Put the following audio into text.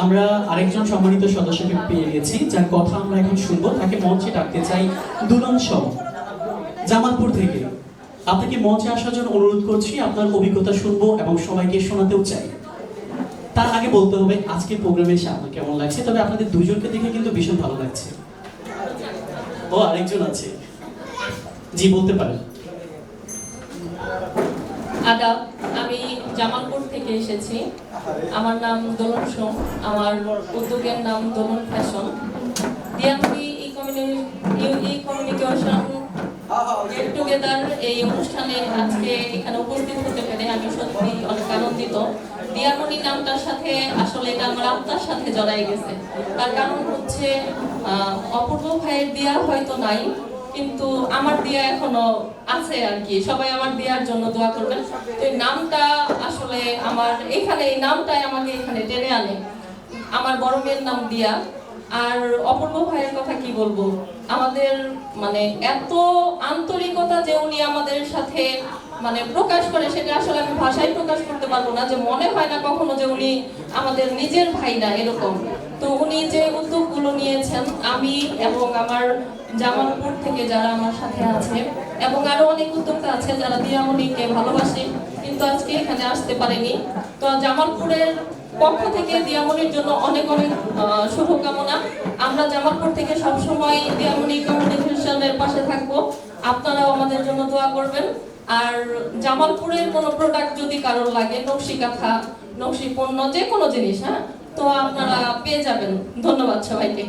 আমরা আরেকজন সম্মানিত সদস্যকে পেয়ে গেছি, যার কথা আমরা এখন শুনবো। তাকে মঞ্চে ডাকতে চাই দুলন সহ জামালপুর থেকে। আপনাকে মঞ্চে আসার জন্য অনুরোধ করছি, আপনার অভিজ্ঞতা শুনবো এবং সবাইকে শোনাতেও চাই। তার আগে বলতে হবে আজকের প্রোগ্রামে এসে আপনার কেমন লাগছে। তবে আপনাদের দুজনকে দেখে কিন্তু ভীষণ ভালো লাগছে। ও আরেকজন আছে, জি বলতে পারেন। আদাব, আমি জামালপুর থেকে এসেছি। আমার নাম দোলন সোম, আমার উদ্যোগের নাম দোলন ফ্যাশন। দিয়ামনি কমিউনিকেশন গেট টুগেদার এই অনুষ্ঠানে আজকে এখানে উপস্থিত হতে পেরে আমি সত্যি অনেক আনন্দিত। দিয়ামনি নামটার সাথে আসলে এটা আমার আত্মার সাথে জড়াই গেছে। তার কারণ হচ্ছে অপূর্ব ভাইয়ের দিয়া হয়তো নাই, কিন্তু আমার দিয়া এখনো আছে আর কি। সবাই আমার দিয়ার জন্য দোয়া করবেন। তো এই নামটা আসলে আমার এখানে, এই নামটাই আমাকে এখানে টেনে আনে। আমার বড় মেয়ের নাম দিয়া। আর অপূর্ব ভাইয়ের কথা কি বলবো, আমাদের মানে এত আন্তরিকতা যে উনি আমাদের সাথে মানে প্রকাশ করে, সেটা আসলে আমি ভাষায় প্রকাশ করতে পারবো না। যে মনে হয় না কখনো যে উনি আমাদের নিজের ভাই না, এরকম। তো উনি যে উদ্যোগগুলো নিয়েছেন, আমি এবং আমার জামালপুর থেকে যারা আমার সাথে আছে এবং আরো অনেক উদ্যোক্তা আছে যারা দিয়ামণিকে ভালোবাসে কিন্তু আজকে এখানে আসতে পারেনি। তো জামালপুরের পক্ষ থেকে দিয়ামণির জন্য অনেক অনেক শুভকামনা। আমরা জামালপুর থেকে সবসময় দিয়ামণি কমিউনিকেশনের পাশে থাকবো। আপনারাও আমাদের জন্য দোয়া করবেন। আর জামালপুরের কোনো প্রোডাক্ট যদি কারোর লাগে, নকশি কাঁথা, নকশি পণ্য, যে কোনো জিনিস, হ্যাঁ, তো আপনারা পেয়ে যাবেন। ধন্যবাদ সবাইকে।